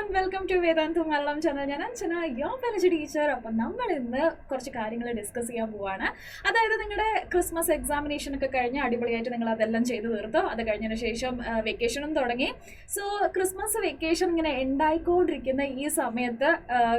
everyone, welcome to Vedantu Malayalam channel. ഞാൻ Anjana, your biology teacher. അപ്പം നമ്മൾ ഇന്ന് കുറച്ച് കാര്യങ്ങൾ ഡിസ്കസ് ചെയ്യാൻ പോവാണ്. അതായത് നിങ്ങളുടെ ക്രിസ്മസ് എക്സാമിനേഷൻ ഒക്കെ കഴിഞ്ഞ് അടിപൊളിയായിട്ട് നിങ്ങൾ അതെല്ലാം ചെയ്തു തീർത്തു. അത് കഴിഞ്ഞതിന് ശേഷം വെക്കേഷനും തുടങ്ങി. സോ ക്രിസ്മസ് വെക്കേഷൻ ഇങ്ങനെ ഉണ്ടായിക്കൊണ്ടിരിക്കുന്ന ഈ സമയത്ത്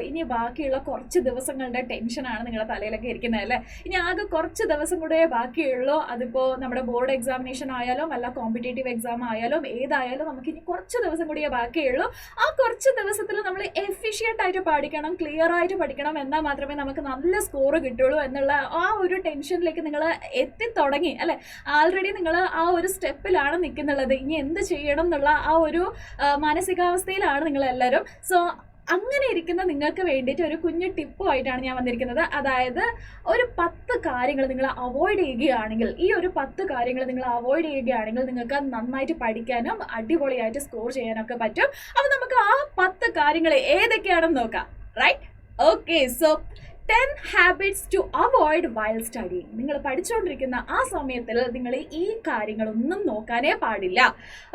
ഇനി ബാക്കിയുള്ള കുറച്ച് ദിവസങ്ങളുടെ ടെൻഷനാണ് നിങ്ങളുടെ തലയിലൊക്കെ ഇരിക്കുന്നത് അല്ലേ. ഇനി ആകെ കുറച്ച് ദിവസം കൂടെ ബാക്കിയുള്ളൂ. അതിപ്പോൾ നമ്മുടെ ബോർഡ് എക്സാമിനേഷൻ ആയാലും അല്ല കോമ്പറ്റേറ്റീവ് എക്സാം ആയാലും ഏതായാലും നമുക്ക് ഇനി കുറച്ച് ദിവസം കൂടിയേ ബാക്കിയുള്ളൂ. ആ കുറച്ച് ദിവസത്തിൽ നമ്മൾ എഫിഷ്യൻ്റ് ആയിട്ട് പഠിക്കണം, ക്ലിയർ ആയിട്ട് പഠിക്കണം, എന്നാൽ മാത്രമേ നമുക്ക് നല്ല സ്കോർ കിട്ടുള്ളൂ എന്നുള്ള ആ ഒരു ടെൻഷനിലേക്ക് നിങ്ങൾ എത്തിത്തുടങ്ങി അല്ലേ. ആൾറെഡി നിങ്ങൾ ആ ഒരു സ്റ്റെപ്പിലാണ് നിൽക്കുന്നുള്ളത്. ഇനി എന്ത് ചെയ്യണം എന്നുള്ള ആ ഒരു മാനസികാവസ്ഥയിലാണ് നിങ്ങളെല്ലാവരും. സോ അങ്ങനെ ഇരിക്കുന്ന നിങ്ങൾക്ക് വേണ്ടിയിട്ട് ഒരു കുഞ്ഞു ടിപ്പുമായിട്ടാണ് ഞാൻ വന്നിരിക്കുന്നത്. അതായത് ഒരു 10 കാര്യങ്ങൾ നിങ്ങൾ അവോയ്ഡ് ചെയ്യുകയാണെങ്കിൽ, ഈ ഒരു 10 കാര്യങ്ങൾ നിങ്ങൾ അവോയ്ഡ് ചെയ്യുകയാണെങ്കിൽ നിങ്ങൾക്ക് നന്നായിട്ട് പഠിക്കാനും അടിപൊളിയായിട്ട് സ്കോർ ചെയ്യാനൊക്കെ പറ്റും. അപ്പോൾ നമുക്ക് ആ 10 കാര്യങ്ങൾ ഏതൊക്കെയാണെന്ന് നോക്കാം. Right? Okay, so 10 habits to avoid while studying. നിങ്ങൾ പഠിച്ചുകൊണ്ടിരിക്കുന്ന ആ സമയത്തിൽ നിങ്ങൾ ഈ കാര്യങ്ങളൊന്നും നോക്കാനേ പാടില്ല.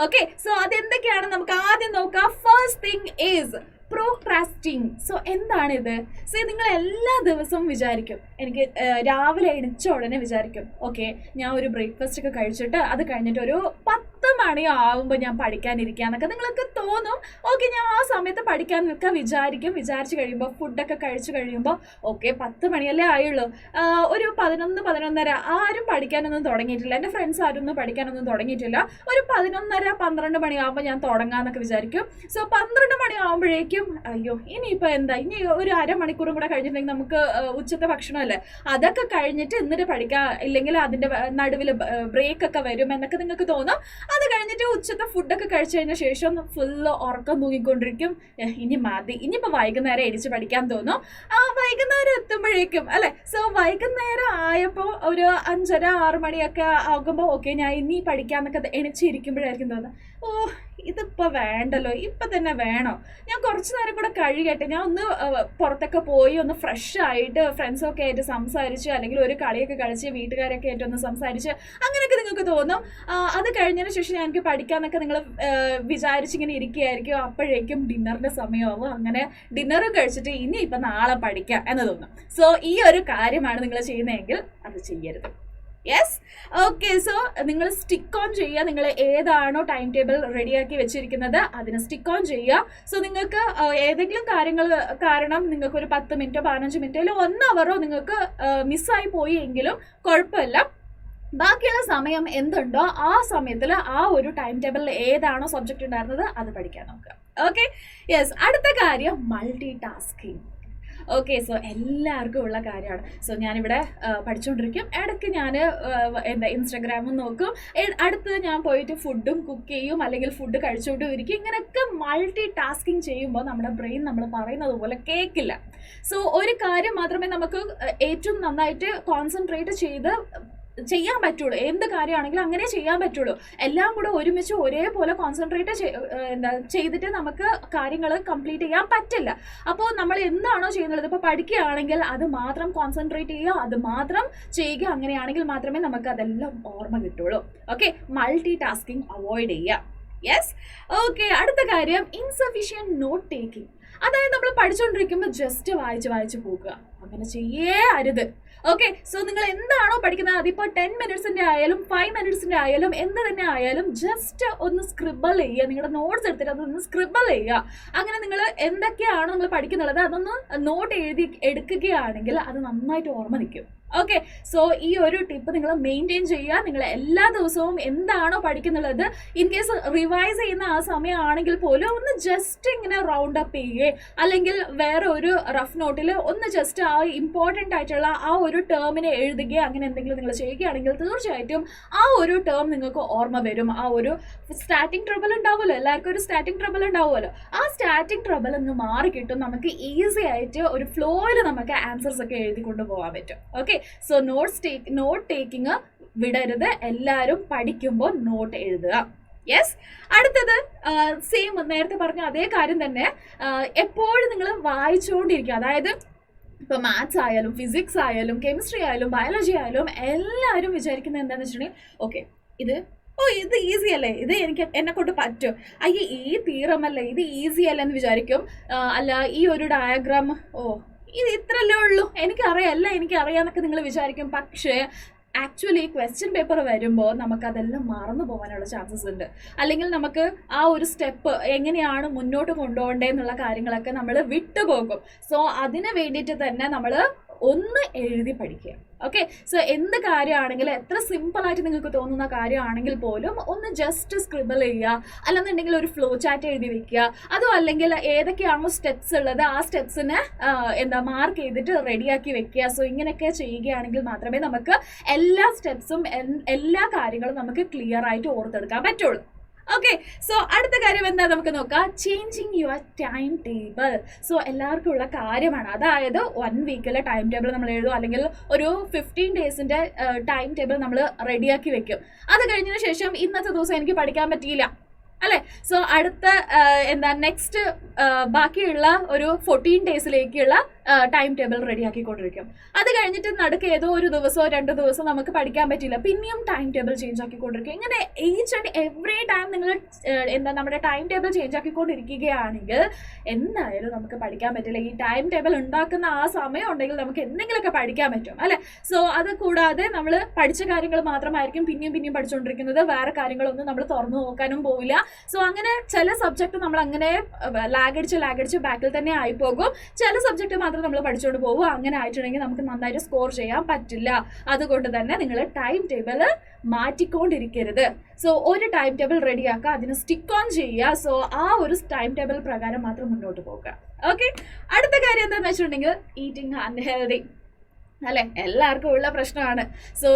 ഓക്കെ, സോ അതെന്തൊക്കെയാണ് നമുക്ക് ആദ്യം നോക്കാം. First thing is procrastinating. So എന്താണിത്? സോ നിങ്ങൾ എല്ലാ ദിവസവും വിചാരിക്കും, എനിക്ക് രാവിലെ എണിച്ച ഉടനെ വിചാരിക്കും, ഓക്കെ ഞാൻ ഒരു ബ്രേക്ക്ഫാസ്റ്റ് ഒക്കെ കഴിച്ചിട്ട് അത് കഴിഞ്ഞിട്ട് ഒരു 10 മണി ആവുമ്പോൾ ഞാൻ പഠിക്കാനിരിക്കാന്നൊക്കെ നിങ്ങൾക്ക് തോന്നും. ഓക്കെ, ഞാൻ ആ സമയത്ത് പഠിക്കാനൊക്കെ വിചാരിച്ച് കഴിയുമ്പോൾ ഫുഡൊക്കെ കഴിച്ചു കഴിയുമ്പോൾ ഓക്കെ 10 മണിയല്ലേ ആയുള്ളൂ, ഒരു 11, 11:30 ആരും പഠിക്കാനൊന്നും തുടങ്ങിയിട്ടില്ല. എൻ്റെ ഫ്രണ്ട്സ് ആരും ഒന്നും പഠിക്കാനൊന്നും തുടങ്ങിയിട്ടില്ല. ഒരു 11:30, 12 മണിയാകുമ്പോൾ ഞാൻ തുടങ്ങാമെന്നൊക്കെ വിചാരിക്കും. സോ 12 മണി ആകുമ്പോഴേക്കും അയ്യോ ഇനിയിപ്പോൾ എന്താ, ഇനി ഒരു അരമണിക്കൂറും കൂടെ കഴിഞ്ഞിട്ടുണ്ടെങ്കിൽ നമുക്ക് ഉച്ചത്തെ ഭക്ഷണമല്ലേ, അതൊക്കെ കഴിഞ്ഞിട്ട് എന്നിട്ട് പഠിക്കാം, ഇല്ലെങ്കിൽ അതിൻ്റെ നടുവിൽ ബ്രേക്ക് ഒക്കെ വരും എന്നൊക്കെ നിങ്ങൾക്ക് തോന്നും. അത് കഴിഞ്ഞിട്ട് ഉച്ചത്തെ ഫുഡൊക്കെ കഴിച്ചു കഴിഞ്ഞ ശേഷം ഫുള്ള് ഉറക്കം തൂങ്ങിക്കൊണ്ടിരിക്കും. ഇനി മതി, ഇനിയിപ്പോൾ വൈകുന്നേരം എടിച്ച് പഠിക്കാൻ തോന്നും. വൈകുന്നേരം എത്തുമ്പോഴേക്കും അല്ലേ. സോ വൈകുന്നേരം ആയപ്പോൾ ഒരു 5:30, 6 മണിയൊക്കെ ആകുമ്പോൾ ഓക്കെ ഞാൻ ഇനി പഠിക്കാമെന്നൊക്കെ എണിച്ചിരിക്കുമ്പോഴായിരിക്കും തോന്നുന്നത്, ഓ ഇതിപ്പോൾ വേണ്ടല്ലോ, ഇപ്പം തന്നെ വേണോ, ഞാൻ കുറച്ച് നേരം കൂടെ കഴിയട്ടെ, ഞാൻ ഒന്ന് പുറത്തൊക്കെ പോയി ഒന്ന് ഫ്രഷ് ആയിട്ട് ഫ്രണ്ട്സൊക്കെ ആയിട്ട് സംസാരിച്ച് അല്ലെങ്കിൽ ഒരു കളിയൊക്കെ കളിച്ച് വീട്ടുകാരൊക്കെ ആയിട്ട് ഒന്ന് സംസാരിച്ച് അങ്ങനെയൊക്കെ നിങ്ങൾക്ക് തോന്നും. അത് കഴിഞ്ഞതിന് ശേഷം എനിക്ക് പഠിക്കാമെന്നൊക്കെ നിങ്ങൾ വിചാരിച്ചിങ്ങനെ ഇരിക്കുകയായിരിക്കും. അപ്പോഴേക്കും ഡിന്നറിൻ്റെ സമയമാവും. അങ്ങനെ ഡിന്നറും കഴിച്ചിട്ട് ഇനിയിപ്പം നാളെ പഠിക്കാം എന്ന് തോന്നും. സോ ഈ ഒരു കാര്യമാണ് നിങ്ങൾ ചെയ്യുന്നതെങ്കിൽ അത് ചെയ്യരുത്. Yes, okay. സോ നിങ്ങൾ സ്റ്റിക്ക് ഓൺ ചെയ്യുക. നിങ്ങൾ ഏതാണോ ടൈം ടേബിൾ റെഡിയാക്കി വെച്ചിരിക്കുന്നത് അതിന് സ്റ്റിക്ക് ഓൺ ചെയ്യുക. സോ നിങ്ങൾക്ക് ഏതെങ്കിലും കാര്യങ്ങൾ കാരണം നിങ്ങൾക്ക് ഒരു 10 മിനിറ്റോ 15 മിനിറ്റോ അല്ലെങ്കിൽ 1 അവറോ നിങ്ങൾക്ക് മിസ്സായി പോയി എങ്കിലും കുഴപ്പമില്ല. ബാക്കിയുള്ള സമയം എന്തുണ്ടോ ആ സമയത്തിൽ ആ ഒരു ടൈം ടേബിളിൽ ഏതാണോ സബ്ജക്റ്റ് ഉണ്ടായിരുന്നത് അത് പഠിക്കാൻ നോക്കുക. Okay, yes. അടുത്ത കാര്യം മൾട്ടി ടാസ്കിങ്. ഓക്കെ, സോ എല്ലാവർക്കും ഉള്ള കാര്യമാണ്. സോ ഞാനിവിടെ പഠിച്ചുകൊണ്ടിരിക്കും, ഇടയ്ക്ക് ഞാൻ ഇൻസ്റ്റാഗ്രാമും നോക്കും, അടുത്ത് ഞാൻ പോയിട്ട് ഫുഡും കുക്ക് ചെയ്യും അല്ലെങ്കിൽ ഫുഡ് കഴിച്ചുകൊണ്ടും ഇരിക്കും. ഇങ്ങനെയൊക്കെ മൾട്ടി ടാസ്കിങ് ചെയ്യുമ്പോൾ നമ്മുടെ ബ്രെയിൻ നമ്മൾ പറയുന്നത് പോലെ കേൾക്കില്ല. സോ ഒരു കാര്യം മാത്രമേ നമുക്ക് ഏറ്റവും നന്നായിട്ട് കോൺസെൻട്രേറ്റ് ചെയ്യാൻ പറ്റുള്ളൂ. എന്ത് കാര്യമാണെങ്കിലും അങ്ങനെ ചെയ്യാൻ പറ്റുള്ളൂ. എല്ലാം കൂടെ ഒരുമിച്ച് ഒരേപോലെ കോൺസെൻട്രേറ്റ് ചെയ്തിട്ട് നമുക്ക് കാര്യങ്ങൾ കംപ്ലീറ്റ് ചെയ്യാൻ പറ്റില്ല. അപ്പോൾ നമ്മൾ എന്താണോ ചെയ്യുന്നത്, ഇപ്പോൾ പഠിക്കുകയാണെങ്കിൽ അത് മാത്രം കോൺസെൻട്രേറ്റ് ചെയ്യുക, അത് മാത്രം ചെയ്യുക. അങ്ങനെയാണെങ്കിൽ മാത്രമേ നമുക്ക് അതെല്ലാം ഓർമ്മ കിട്ടുള്ളൂ. ഓക്കെ, മൾട്ടി ടാസ്കിങ് അവോയ്ഡ് ചെയ്യുക. Yes, okay. അടുത്ത കാര്യം ഇൻസഫിഷ്യൻറ്റ് നോട്ട് ടേക്കിംഗ്. അതായത് നമ്മൾ പഠിച്ചുകൊണ്ടിരിക്കുമ്പോൾ ജസ്റ്റ് വായിച്ച് പോകുക, അങ്ങനെ ചെയ്യേ അരുത്. ഓക്കെ, സോ നിങ്ങൾ എന്താണോ പഠിക്കുന്നത് അതിപ്പോൾ 10 മിനിറ്റ്സിൻ്റെ ആയാലും 5 മിനിറ്റ്സിൻ്റെ ആയാലും എന്ത് തന്നെ ആയാലും ജസ്റ്റ് ഒന്ന് സ്ക്രിബിൾ ചെയ്യുക. നിങ്ങളുടെ നോട്ട്സ് എടുത്തിട്ട് അതൊന്ന് സ്ക്രിബിൾ ചെയ്യുക. അങ്ങനെ നിങ്ങൾ എന്തൊക്കെയാണോ നിങ്ങൾ പഠിക്കുന്നുള്ളത് അതൊന്ന് നോട്ട് എഴുതി എടുക്കുകയാണെങ്കിൽ അത് നന്നായിട്ട് ഓർമ്മ നിൽക്കും. ഓക്കെ, സോ ഈ ഒരു ടിപ്പ് നിങ്ങൾ മെയിൻറ്റെയിൻ ചെയ്യുക. നിങ്ങൾ എല്ലാ ദിവസവും എന്താണോ പഠിക്കുന്നുള്ളത് ഇൻ കേസ് റിവൈസ് ചെയ്യുന്ന ആ സമയമാണെങ്കിൽ പോലും ഒന്ന് ജസ്റ്റ് ഇങ്ങനെ റൗണ്ട് അപ്പ് ചെയ്യുകയോ അല്ലെങ്കിൽ വേറെ ഒരു റഫ് നോട്ടിൽ ഒന്ന് ജസ്റ്റ് ആ ഇമ്പോർട്ടൻ്റ് ആയിട്ടുള്ള ആ ഒരു ടേമിനെ എഴുതുകയോ അങ്ങനെ എന്തെങ്കിലും നിങ്ങൾ ചെയ്യുകയാണെങ്കിൽ തീർച്ചയായിട്ടും ആ ഒരു ടേം നിങ്ങൾക്ക് ഓർമ്മ വരും. ആ ഒരു സ്റ്റാർട്ടിങ് ട്രബിൾ ഉണ്ടാവുമല്ലോ, എല്ലാവർക്കും ഒരു സ്റ്റാർട്ടിങ് ട്രബിൾ ഉണ്ടാവുമല്ലോ, ആ സ്റ്റാർട്ടിങ് ട്രബിൾ ഒന്ന് മാറി കിട്ടും. നമുക്ക് ഈസി ആയിട്ട് ഒരു ഫ്ലോയിൽ നമുക്ക് ആൻസേഴ്സ് ഒക്കെ എഴുതിക്കൊണ്ട് പോകാൻ പറ്റും. ഓക്കെ, സോ നോട്ട് ടേക്കിങ് വിടരുത്. എല്ലാവരും പഠിക്കുമ്പോൾ നോട്ട് എഴുതുക. യെസ്, അടുത്തത് സെയിം നേരത്തെ പറഞ്ഞ അതേ കാര്യം തന്നെ, എപ്പോഴും നിങ്ങൾ വായിച്ചുകൊണ്ടിരിക്കുക. അതായത് ഇപ്പോൾ മാത്സ് ആയാലും ഫിസിക്സ് ആയാലും കെമിസ്ട്രി ആയാലും ബയോളജി ആയാലും എല്ലാവരും വിചാരിക്കുന്നത് എന്താണെന്ന് വെച്ചിട്ടുണ്ടെങ്കിൽ ഓക്കെ ഇത് ഓ ഇത് ഈസി അല്ലേ, ഇത് എന്നെ കൊണ്ട് പറ്റും, അയ്യ ഈ തീറം അല്ലേ ഇത് ഈസി അല്ല എന്ന് വിചാരിക്കും. അല്ല ഈ ഒരു ഡയഗ്രാം ഓ ഇത് ഇത്രല്ലേ ഉള്ളൂ, എനിക്കറിയാന്നൊക്കെ നിങ്ങൾ വിചാരിക്കും. പക്ഷേ ആക്ച്വലി ക്വസ്റ്റ്യൻ പേപ്പർ വരുമ്പോൾ നമുക്കതെല്ലാം മറന്നു പോകാനുള്ള ചാൻസസ് ഉണ്ട്. അല്ലെങ്കിൽ നമുക്ക് ആ ഒരു സ്റ്റെപ്പ് എങ്ങനെയാണ് മുന്നോട്ട് കൊണ്ടുപോകേണ്ടതെന്നുള്ള കാര്യങ്ങളൊക്കെ നമ്മൾ വിട്ടുപോകും. സോ അതിന് വേണ്ടിയിട്ട് തന്നെ നമ്മൾ ഒന്ന് എഴുതി പഠിക്കുക. ഓക്കെ, സോ എന്ത് കാര്യമാണെങ്കിലും എത്ര സിമ്പിളായിട്ട് നിങ്ങൾക്ക് തോന്നുന്ന കാര്യമാണെങ്കിൽ പോലും ഒന്ന് ജസ്റ്റ് സ്ക്രിബിൾ ചെയ്യുക, അല്ലെന്നുണ്ടെങ്കിൽ ഒരു ഫ്ലോ ചാറ്റ് എഴുതി വെക്കുക. അതും അല്ലെങ്കിൽ ഏതൊക്കെയാണോ സ്റ്റെപ്സ് ഉള്ളത് ആ സ്റ്റെപ്സിനെ മാർക്ക് ചെയ്തിട്ട് റെഡിയാക്കി വെക്കുക. സോ ഇങ്ങനെയൊക്കെ ചെയ്യുകയാണെങ്കിൽ മാത്രമേ നമുക്ക് എല്ലാ സ്റ്റെപ്സും എല്ലാ കാര്യങ്ങളും നമുക്ക് ക്ലിയർ ആയിട്ട് ഓർത്തെടുക്കാൻ പറ്റുള്ളൂ. ഓക്കെ, സോ അടുത്ത കാര്യം എന്താ നമുക്ക് നോക്കാം, changing your time table. So എല്ലാവർക്കും ഉള്ള കാര്യമാണ്, അതായത് 1 വീക്കിലെ ടൈം ടേബിൾ നമ്മൾ എഴുതും, അല്ലെങ്കിൽ ഒരു 15 ഡേയ്സിൻ്റെ ടൈം ടേബിൾ നമ്മൾ റെഡിയാക്കി വെക്കും. അത് കഴിഞ്ഞതിന് ശേഷം ഇന്നത്തെ ദിവസം എനിക്ക് പഠിക്കാൻ പറ്റിയില്ല അല്ലേ, സോ അടുത്ത നെക്സ്റ്റ് ബാക്കിയുള്ള ഒരു 14 ഡേയ്സിലേക്കുള്ള ടൈം ടേബിൾ റെഡിയാക്കിക്കൊണ്ടിരിക്കും. അത് കഴിഞ്ഞിട്ട് നടുക്ക് ഏതോ ഒരു ദിവസമോ 2 ദിവസം നമുക്ക് പഠിക്കാൻ പറ്റില്ല, പിന്നെയും ടൈം ടേബിൾ ചേഞ്ച് ആക്കിക്കൊണ്ടിരിക്കും. ഇങ്ങനെ ഈച്ച് ആൻഡ് എവറി ടൈം നിങ്ങൾ നമ്മുടെ ടൈം ടേബിൾ ചേഞ്ച് ആക്കിക്കൊണ്ടിരിക്കുകയാണെങ്കിൽ എന്തായാലും നമുക്ക് പഠിക്കാൻ പറ്റില്ല. ഈ ടൈം ടേബിൾ ഉണ്ടാക്കുന്ന ആ സമയം ഉണ്ടെങ്കിൽ നമുക്ക് എന്തെങ്കിലുമൊക്കെ പഠിക്കാൻ പറ്റും അല്ലേ. സോ അത് കൂടാതെ നമ്മൾ പഠിച്ച കാര്യങ്ങൾ മാത്രമായിരിക്കും പിന്നെയും പഠിച്ചുകൊണ്ടിരിക്കുന്നത്, വേറെ കാര്യങ്ങളൊന്നും നമ്മൾ തുറന്നു നോക്കാനും പോവില്ല. സോ അങ്ങനെ ചില സബ്ജക്റ്റ് നമ്മൾ അങ്ങനെ ലാഗടിച്ച് ബാക്കിൽ തന്നെ ആയിപ്പോകും, ചില സബ്ജക്റ്റ് മാത്രം നമ്മൾ പഠിച്ചുകൊണ്ട് പോകും. അങ്ങനെ ആയിട്ടുണ്ടെങ്കിൽ നമുക്ക് നന്നായിട്ട് സ്കോർ ചെയ്യാൻ പറ്റില്ല. അതുകൊണ്ട് തന്നെ നിങ്ങൾ ടൈം ടേബിൾ മാറ്റിക്കൊണ്ടിരിക്കരുത്. സോ ഒരു ടൈം ടേബിൾ റെഡിയാക്കുക, അതിന് സ്റ്റിക്ക് ഓൺ ചെയ്യുക. സോ ആ ഒരു ടൈം ടേബിൾ പ്രകാരം മാത്രം മുന്നോട്ട് പോകുക. ഓക്കെ, അടുത്ത കാര്യം എന്താണെന്ന് വെച്ചിട്ടുണ്ടെങ്കിൽ ഈറ്റിംഗ് അൺഹെൽതി അല്ലേ, എല്ലാവർക്കും ഉള്ള പ്രശ്നമാണ്. സോ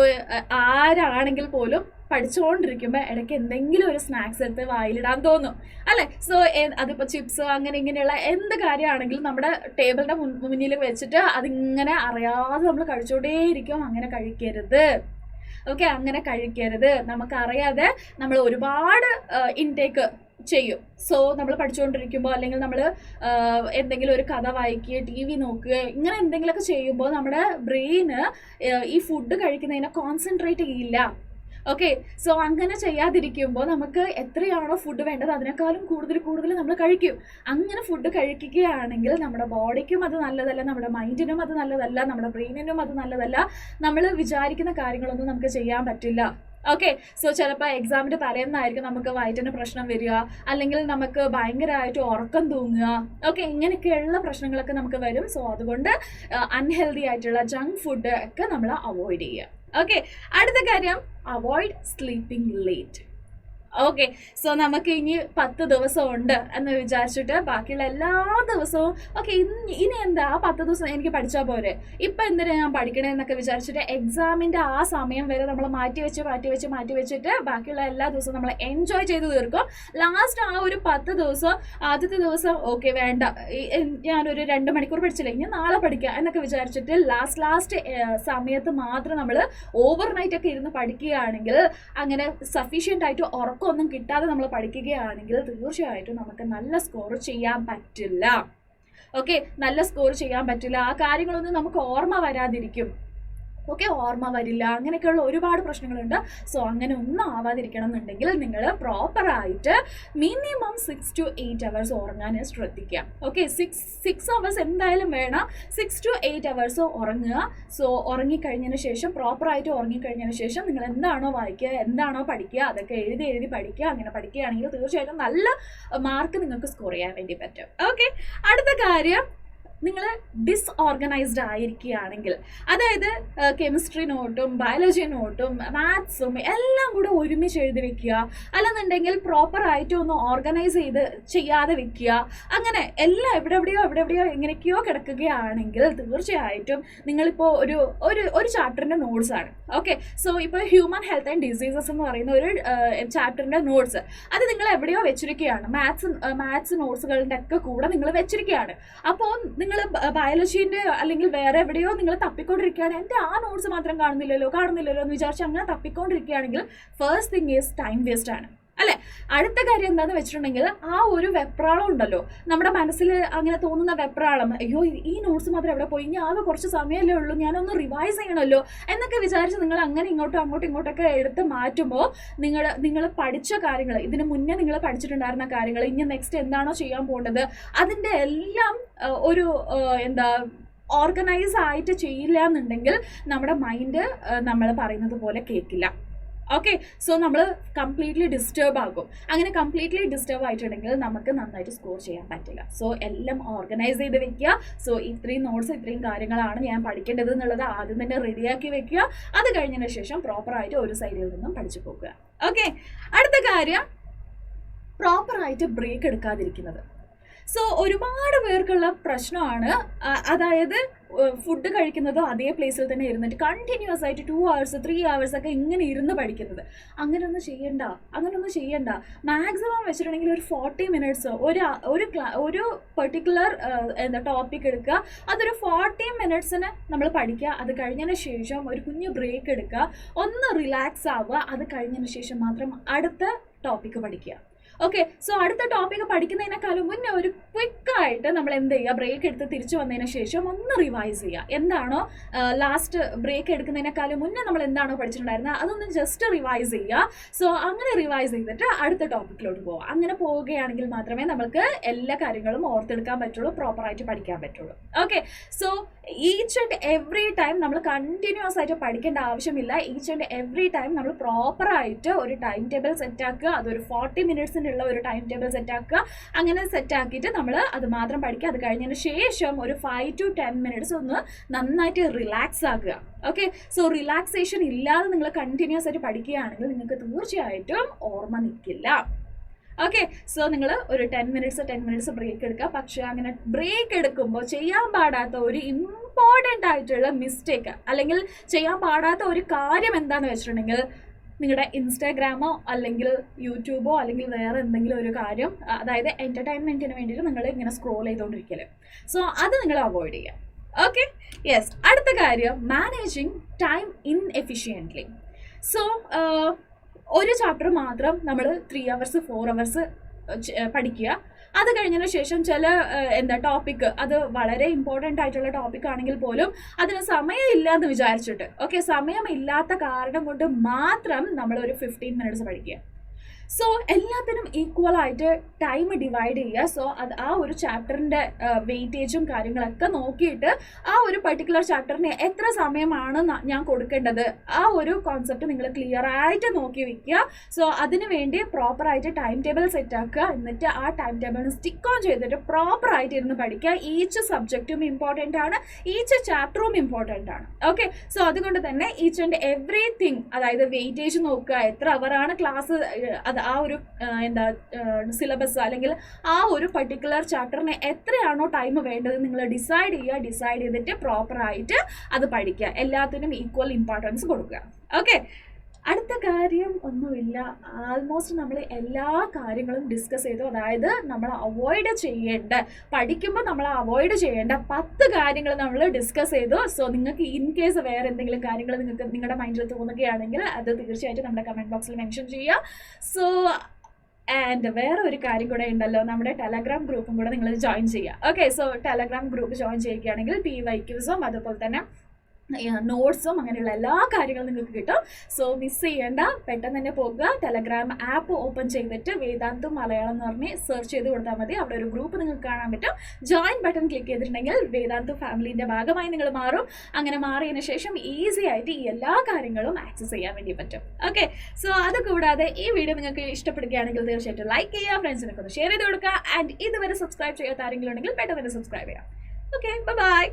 ആരാണെങ്കിൽ പോലും പഠിച്ചുകൊണ്ടിരിക്കുമ്പോൾ ഇടയ്ക്ക് എന്തെങ്കിലും ഒരു സ്നാക്സ് എടുത്ത് വായിലിടാൻ തോന്നും അല്ലേ. സോ അതിപ്പോൾ ചിപ്സ് അങ്ങനെ ഇങ്ങനെയുള്ള എന്ത് കാര്യമാണെങ്കിലും നമ്മുടെ ടേബിളിൻ്റെ മുന്നിൽ വെച്ചിട്ട് അതിങ്ങനെ അറിയാതെ നമ്മൾ കഴിച്ചുകൊണ്ടേയിരിക്കും. അങ്ങനെ കഴിക്കരുത്. ഓക്കെ, അങ്ങനെ കഴിക്കരുത്. നമുക്കറിയാതെ നമ്മൾ ഒരുപാട് ഇൻടേക്ക് ചെയ്യും. സോ നമ്മൾ പഠിച്ചുകൊണ്ടിരിക്കുമ്പോൾ അല്ലെങ്കിൽ നമ്മൾ എന്തെങ്കിലും ഒരു കഥ വായിക്കുക, TV നോക്കുക, ഇങ്ങനെ എന്തെങ്കിലുമൊക്കെ ചെയ്യുമ്പോൾ നമ്മുടെ ബ്രെയിന് ഈ ഫുഡ് കഴിക്കുന്നതിനെ കോൺസെൻട്രേറ്റ് ചെയ്യില്ല. ഓക്കെ, സോ അങ്ങനെ ചെയ്യാതിരിക്കുമ്പോൾ നമുക്ക് എത്രയാണോ ഫുഡ് വേണ്ടത് അതിനേക്കാളും കൂടുതൽ നമ്മൾ കഴിക്കും. അങ്ങനെ ഫുഡ് കഴിക്കുകയാണെങ്കിൽ നമ്മുടെ ബോഡിക്കും അത് നല്ലതല്ല, നമ്മുടെ മൈൻഡിനും അത് നല്ലതല്ല, നമ്മുടെ ബ്രെയിനിനും അത് നല്ലതല്ല. നമ്മൾ വിചാരിക്കുന്ന കാര്യങ്ങളൊന്നും നമുക്ക് ചെയ്യാൻ പറ്റില്ല. ഓക്കെ, സോ ചിലപ്പോൾ എക്സാമിൻ്റെ തലേന്നായിരിക്കും നമുക്ക് വയറ്റിന് പ്രശ്നം വരിക, അല്ലെങ്കിൽ നമുക്ക് ഭയങ്കരമായിട്ട് ഉറക്കം തൂങ്ങുക. ഓക്കെ, ഇങ്ങനെയൊക്കെയുള്ള പ്രശ്നങ്ങളൊക്കെ നമുക്ക് വരും. സോ അതുകൊണ്ട് അൺഹെൽത്തി ആയിട്ടുള്ള ജങ്ക് ഫുഡ് ഒക്കെ നമ്മൾ അവോയ്ഡ് ചെയ്യുക. ഓക്കെ, അടുത്ത കാര്യം avoid sleeping late. Okay, so നമുക്ക് ഇനി 10 ദിവസം ഉണ്ട് എന്ന് വിചാരിച്ചിട്ട് ബാക്കിയുള്ള എല്ലാ ദിവസവും ഓക്കെ ഇനി എന്താ 10 ദിവസം എനിക്ക് പഠിച്ചാൽ പോരെ, ഇപ്പം എന്തിനാ ഞാൻ പഠിക്കണേന്നൊക്കെ വിചാരിച്ചിട്ട് എക്സാമിൻ്റെ ആ സമയം വരെ നമ്മൾ മാറ്റി വെച്ചിട്ട് ബാക്കിയുള്ള എല്ലാ ദിവസവും നമ്മൾ എൻജോയ് ചെയ്ത് തീർക്കും. ലാസ്റ്റ് ആ ഒരു 10 ദിവസം ആദ്യത്തെ ദിവസം ഓക്കെ വേണ്ട, ഞാനൊരു 2 മണിക്കൂർ പഠിച്ചില്ല, ഇനി നാളെ പഠിക്കാം എന്നൊക്കെ വിചാരിച്ചിട്ട് ലാസ്റ്റ് സമയത്ത് മാത്രം നമ്മൾ ഓവർനൈറ്റ് ഒക്കെ ഇരുന്ന് പഠിക്കുകയാണെങ്കിൽ, അങ്ങനെ സഫീഷ്യൻ്റ് ആയിട്ട് ഒന്നും കിട്ടാതെ നമ്മൾ പഠിക്കുകയാണെങ്കിൽ തീർച്ചയായിട്ടും നമുക്ക് നല്ല സ്കോർ ചെയ്യാൻ പറ്റില്ല. ഓക്കെ, നല്ല സ്കോർ ചെയ്യാൻ പറ്റില്ല. ആ കാര്യങ്ങളൊന്നും നമുക്ക് ഓർമ്മ വരാതിരിക്കും. ഓക്കെ, ഓർമ്മ വരില്ല, അങ്ങനെയൊക്കെയുള്ള ഒരുപാട് പ്രശ്നങ്ങളുണ്ട്. സോ അങ്ങനെ ഒന്നും ആവാതിരിക്കണം എന്നുണ്ടെങ്കിൽ നിങ്ങൾ പ്രോപ്പറായിട്ട് മിനിമം 6 to 8 hours ഉറങ്ങാൻ ശ്രദ്ധിക്കുക. ഓക്കെ, 6 hours എന്തായാലും വേണം. 6 to 8 hours ഉറങ്ങുക. സോ ഉറങ്ങിക്കഴിഞ്ഞതിന് ശേഷം പ്രോപ്പറായിട്ട് ഉറങ്ങിക്കഴിഞ്ഞതിന് ശേഷം നിങ്ങൾ എന്താണോ വായിക്കുക, എന്താണോ പഠിക്കുക, അതൊക്കെ എഴുതി പഠിക്കുക. അങ്ങനെ പഠിക്കുകയാണെങ്കിൽ തീർച്ചയായിട്ടും നല്ല മാർക്ക് നിങ്ങൾക്ക് സ്കോർ ചെയ്യാൻ വേണ്ടി പറ്റും. ഓക്കെ, അടുത്ത കാര്യം, നിങ്ങൾ ഡിസ്ഓർഗനൈസ്ഡ് ആയിരിക്കുകയാണെങ്കിൽ, അതായത് കെമിസ്ട്രി നോട്ടും ബയോളജി നോട്ടും മാത്സും എല്ലാം കൂടെ ഒരുമിച്ച് എഴുതി വെക്കുക, അല്ലെന്നുണ്ടെങ്കിൽ പ്രോപ്പറായിട്ട് ഒന്ന് ഓർഗനൈസ് ചെയ്യാതെ വെക്കുക. അങ്ങനെ എല്ലാം എവിടെയോ എങ്ങനെയൊക്കെയോ കിടക്കുകയാണെങ്കിൽ തീർച്ചയായിട്ടും നിങ്ങളിപ്പോൾ ഒരു ചാപ്റ്ററിൻ്റെ നോട്ട്സാണ്. ഓക്കെ, സോ ഇപ്പോൾ ഹ്യൂമൻ ഹെൽത്ത് ആൻഡ് ഡിസീസസ് എന്ന് പറയുന്ന ഒരു ചാപ്റ്ററിൻ്റെ നോട്ട്സ് അത് നിങ്ങൾ എവിടെയോ വെച്ചിരിക്കുകയാണ്, മാത്സ് നോട്ട്സുകളുടെ ഒക്കെ കൂടെ നിങ്ങൾ വെച്ചിരിക്കുകയാണ്. അപ്പോൾ നിങ്ങൾ ബയോളജീൻ്റെ അല്ലെങ്കിൽ വേറെ എവിടെയോ നിങ്ങൾ തപ്പിക്കൊണ്ടിരിക്കുകയാണ്, എൻ്റെ ആ നോട്ട്സ് മാത്രം കാണുന്നില്ലല്ലോ എന്ന് വിചാരിച്ച് അങ്ങനെ തപ്പിക്കൊണ്ടിരിക്കുകയാണെങ്കിൽ first thing is time waste ആണ്. അല്ലെ? അടുത്ത കാര്യം എന്താന്ന് വെച്ചിട്ടുണ്ടെങ്കിൽ ആ ഒരു വെപ്രാളം ഉണ്ടല്ലോ, നമ്മുടെ മനസ്സിൽ അങ്ങനെ തോന്നുന്ന വെപ്രാളം, അയ്യോ ഈ നോട്ട്സ് മാത്രം എവിടെ പോയി, ഇനി ആകെ കുറച്ച് സമയമല്ലേ ഉള്ളൂ, ഞാനൊന്ന് റിവൈസ് ചെയ്യണമല്ലോ എന്നൊക്കെ വിചാരിച്ച് നിങ്ങൾ അങ്ങനെ അങ്ങോട്ടും ഇങ്ങോട്ടൊക്കെ എടുത്ത് മാറ്റുമ്പോൾ നിങ്ങൾ പഠിച്ച കാര്യങ്ങൾ, ഇതിന് മുന്നേ നിങ്ങൾ പഠിച്ചിട്ടുണ്ടായിരുന്ന കാര്യങ്ങൾ, ഇനി നെക്സ്റ്റ് എന്താണോ ചെയ്യാൻ പോകേണ്ടത് അതിൻ്റെ എല്ലാം ഒരു എന്താ ഓർഗനൈസ് ആയിട്ട് ചെയ്യില്ല എന്നുണ്ടെങ്കിൽ നമ്മുടെ മൈൻഡ് നമ്മൾ പറയുന്നത് പോലെ കേൾക്കില്ല. ഓക്കെ, സോ നമ്മൾ കംപ്ലീറ്റ്ലി ഡിസ്റ്റർബ് ആകും. അങ്ങനെ കംപ്ലീറ്റ്ലി ഡിസ്റ്റർബ് ആയിട്ടുണ്ടെങ്കിൽ നമുക്ക് നന്നായിട്ട് സ്കോർ ചെയ്യാൻ പറ്റില്ല. സോ എല്ലാം ഓർഗനൈസ് ചെയ്ത് വെക്കുക. സോ ഇത്രയും നോട്ട്സ്, ഇത്രയും കാര്യങ്ങളാണ് ഞാൻ പഠിക്കേണ്ടത് എന്നുള്ളത് ആദ്യം തന്നെ റെഡിയാക്കി വെക്കുക. അത് കഴിഞ്ഞതിന് ശേഷം പ്രോപ്പറായിട്ട് ഒരു സൈഡിൽ നിന്നും പഠിച്ചു പോകുക. ഓക്കെ, അടുത്ത കാര്യം പ്രോപ്പറായിട്ട് ബ്രേക്ക് എടുക്കാതിരിക്കുന്നത്. സോ ഒരുപാട് പേർക്കുള്ള പ്രശ്നമാണ്, അതായത് ഫുഡ് കഴിക്കുന്നത് അതേ പ്ലേസിൽ തന്നെ ഇരുന്നിട്ട് കണ്ടിന്യൂസ് ആയിട്ട് 2 hours 3 hours ഒക്കെ ഇങ്ങനെ ഇരുന്ന് പഠിക്കുന്നത്. അങ്ങനെയൊന്നും ചെയ്യണ്ട. മാക്സിമം വെച്ചിട്ടുണ്ടെങ്കിൽ ഒരു 40 minutes ഒരു പെർട്ടിക്കുലർ ടോപ്പിക് എടുക്കുക, അതൊരു 40 minutes നമ്മൾ പഠിക്കുക. അത് കഴിഞ്ഞതിന് ശേഷം ഒരു കുഞ്ഞു ബ്രേക്ക് എടുക്കുക, ഒന്ന് റിലാക്സ് ആവുക. അത് കഴിഞ്ഞതിന് ശേഷം മാത്രം അടുത്ത ടോപ്പിക്ക് പഠിക്കുക. ഓക്കെ, സോ അടുത്ത ടോപ്പിക്ക് പഠിക്കുന്നതിനേക്കാളും മുന്നേ ഒരു ക്വിക്കായിട്ട് നമ്മൾ എന്ത് ചെയ്യുക, ബ്രേക്ക് എടുത്ത് തിരിച്ചു വന്നതിന് ശേഷം ഒന്ന് റിവൈസ് ചെയ്യുക. എന്താണോ ലാസ്റ്റ് ബ്രേക്ക് എടുക്കുന്നതിനേക്കാളും മുന്നേ നമ്മൾ എന്താണോ പഠിച്ചിട്ടുണ്ടായിരുന്നത് അതൊന്ന് ജസ്റ്റ് റിവൈസ് ചെയ്യുക. സോ അങ്ങനെ റിവൈസ് ചെയ്തിട്ട് അടുത്ത ടോപ്പിക്കിലോട്ട് പോവുക. അങ്ങനെ പോവുകയാണെങ്കിൽ മാത്രമേ നമുക്ക് എല്ലാ കാര്യങ്ങളും ഓർത്തെടുക്കാൻ പറ്റുള്ളൂ, പ്രോപ്പറായിട്ട് പഠിക്കാൻ പറ്റുള്ളൂ. Okay, so each and every time നമ്മൾ കണ്ടിന്യൂസ് ആയിട്ട് പഠിക്കേണ്ട ആവശ്യമില്ല. ഈച്ച് ആൻഡ് എവറി ടൈം നമ്മൾ പ്രോപ്പറായിട്ട് ഒരു ടൈം ടേബിൾ സെറ്റാക്കുക. അതൊരു 40 minutes ഉള്ള ഒരു ടൈം ടേബിൾ സെറ്റാക്കുക. അങ്ങനെ സെറ്റാക്കിയിട്ട് നമ്മൾ അത് മാത്രം പഠിക്കുക. അത് കഴിഞ്ഞതിന് ശേഷം ഒരു 5 to 10 minutes ഒന്ന് നന്നായിട്ട് റിലാക്സ് ആക്കുക. ഓക്കെ, സോ റിലാക്സേഷൻ ഇല്ലാതെ നിങ്ങൾ കണ്ടിന്യൂസ് ആയിട്ട് പഠിക്കുകയാണെങ്കിൽ നിങ്ങൾക്ക് തീർച്ചയായിട്ടും ഓർമ്മ നിൽക്കില്ല. ഓക്കെ, സോ നിങ്ങൾ ഒരു 10 minutes ബ്രേക്ക് എടുക്കുക. പക്ഷേ അങ്ങനെ ബ്രേക്ക് എടുക്കുമ്പോൾ ചെയ്യാൻ പാടാത്ത ഒരു ഇമ്പോർട്ടൻ്റ് ആയിട്ടുള്ള മിസ്റ്റേക്ക് അല്ലെങ്കിൽ ചെയ്യാൻ പാടാത്ത ഒരു കാര്യം എന്താണെന്ന് വെച്ചിട്ടുണ്ടെങ്കിൽ നിങ്ങളുടെ ഇൻസ്റ്റാഗ്രാമോ അല്ലെങ്കിൽ യൂട്യൂബോ അല്ലെങ്കിൽ വേറെ എന്തെങ്കിലും ഒരു കാര്യം, അതായത് എൻ്റർടൈൻമെൻറ്റിന് വേണ്ടിയിട്ട് നിങ്ങൾ ഇങ്ങനെ സ്ക്രോൾ ചെയ്തുകൊണ്ടിരിക്കല്. സോ അത് നിങ്ങൾ അവോയ്ഡ് ചെയ്യുക. Okay, yes. അടുത്ത കാര്യം മാനേജിങ് ടൈം ഇൻഎഫിഷ്യൻ്റ്ലി. സോ ഒരു ചാപ്റ്റർ മാത്രം നമ്മൾ 3 hours 4 hours പഠിക്കുക. അത് കഴിഞ്ഞതിന് ശേഷം ചില ടോപ്പിക്ക് അത് വളരെ ഇമ്പോർട്ടൻ്റ് ആയിട്ടുള്ള ടോപ്പിക് ആണെങ്കിൽ പോലും അതിന് സമയമില്ല എന്ന് വിചാരിച്ചിട്ട്, ഓക്കെ, സമയമില്ലാത്ത കാരണം കൊണ്ട് മാത്രം നമ്മൾ ഒരു 15 minutes പഠിക്കുക. സോ എല്ലാത്തിനും ഈക്വൽ ആയിട്ട് ടൈം ഡിവൈഡ് ചെയ്യുക. സോ അത് ആ ഒരു ചാപ്റ്ററിൻ്റെ വെയിറ്റേജും കാര്യങ്ങളൊക്കെ നോക്കിയിട്ട് ആ ഒരു പെർട്ടിക്കുലർ ചാപ്റ്ററിന് എത്ര സമയമാണ് ഞാൻ കൊടുക്കേണ്ടത് ആ ഒരു കോൺസെപ്റ്റ് നിങ്ങൾ ക്ലിയർ ആയിട്ട് നോക്കി വയ്ക്കുക. സോ അതിന് വേണ്ടി പ്രോപ്പറായിട്ട് ടൈം ടേബിൾ സെറ്റ് ആക്കുക. എന്നിട്ട് ആ ടൈം ടേബിളിന് സ്റ്റിക്ക് ഓൺ ചെയ്തിട്ട് പ്രോപ്പറായിട്ട് ഇരുന്ന് പഠിക്കുക. ഈച്ച് സബ്ജക്റ്റും ഇമ്പോർട്ടൻ്റ് ആണ്, ഈച്ച് ചാപ്റ്ററും ഇമ്പോർട്ടൻ്റ് ആണ്. ഓക്കെ, സോ അതുകൊണ്ട് തന്നെ ഈച്ച് ആൻഡ് എവറിത്തിങ്, അതായത് വെയിറ്റേജ് നോക്കുക, എത്ര അവറാണ് ക്ലാസ്, അത് ആ ഒരു സിലബസ് അല്ലെങ്കിൽ ആ ഒരു പർട്ടിക്കുലർ ചാപ്റ്ററിന് എത്രയാണോ ടൈം വേണ്ടത് നിങ്ങൾ ഡിസൈഡ് ചെയ്യുക. ഡിസൈഡ് ചെയ്തിട്ട് പ്രോപ്പറായിട്ട് അത് പഠിക്കുക. എല്ലാത്തിനും ഈക്വൽ ഇമ്പോർട്ടൻസ് കൊടുക്കുക. ഓക്കെ, അടുത്ത കാര്യം ഒന്നുമില്ല, ആൾമോസ്റ്റ് നമ്മൾ എല്ലാ കാര്യങ്ങളും ഡിസ്കസ് ചെയ്തു. അതായത് നമ്മൾ അവോയ്ഡ് ചെയ്യേണ്ട, പഠിക്കുമ്പോൾ നമ്മൾ അവോയ്ഡ് ചെയ്യേണ്ട 10 കാര്യങ്ങൾ നമ്മൾ ഡിസ്കസ് ചെയ്തു. സോ നിങ്ങൾക്ക് ഇൻ കേസ് വേറെ എന്തെങ്കിലും കാര്യങ്ങൾ നിങ്ങളുടെ മൈൻഡിൽ തോന്നുകയാണെങ്കിൽ അത് തീർച്ചയായിട്ടും നമ്മുടെ കമൻറ്റ് ബോക്സിൽ മെൻഷൻ ചെയ്യുക. സോ ആൻഡ് വേറെ ഒരു കാര്യം കൂടെ ഉണ്ടല്ലോ, നമ്മുടെ ടെലഗ്രാം ഗ്രൂപ്പും കൂടെ നിങ്ങൾ ജോയിൻ ചെയ്യുക. Okay, so Telegram group join ചെയ്യുകയാണെങ്കിൽ PYQസും അതുപോലെ തന്നെ നോട്ട്സും അങ്ങനെയുള്ള എല്ലാ കാര്യങ്ങളും നിങ്ങൾക്ക് കിട്ടും. സോ മിസ് ചെയ്യേണ്ട, പെട്ടെന്ന് തന്നെ പോകുക. ടെലഗ്രാം ആപ്പ് ഓപ്പൺ ചെയ്തിട്ട് വേദാന്തു മലയാളം എന്ന് പറഞ്ഞ് സെർച്ച് ചെയ്ത് കൊടുത്താൽ മതി. അവിടെ ഒരു ഗ്രൂപ്പ് നിങ്ങൾക്ക് കാണാൻ പറ്റും. ജോയിൻ ബട്ടൺ ക്ലിക്ക് ചെയ്തിട്ടുണ്ടെങ്കിൽ വേദാന്തു ഫാമിലിൻ്റെ ഭാഗമായി നിങ്ങൾ മാറും. അങ്ങനെ മാറിയതിന് ശേഷം ഈസി ആയിട്ട് ഈ എല്ലാ കാര്യങ്ങളും ആക്സസ് ചെയ്യാൻ വേണ്ടി പറ്റും. ഓക്കെ, സോ അത് കൂടാതെ ഈ വീഡിയോ നിങ്ങൾക്ക് ഇഷ്ടപ്പെടുകയാണെങ്കിൽ തീർച്ചയായിട്ടും ലൈക്ക് ചെയ്യുക, ഫ്രണ്ട്സിനൊക്കെ ഒന്ന് ഷെയർ ചെയ്ത് കൊടുക്കുക. ആൻഡ് ഇതുവരെ സബ്സ്ക്രൈബ് ചെയ്യാത്ത ആരെങ്കിലും ഉണ്ടെങ്കിൽ പെട്ടെന്ന് തന്നെ സബ്സ്ക്രൈബ് ചെയ്യാം. Okay, by.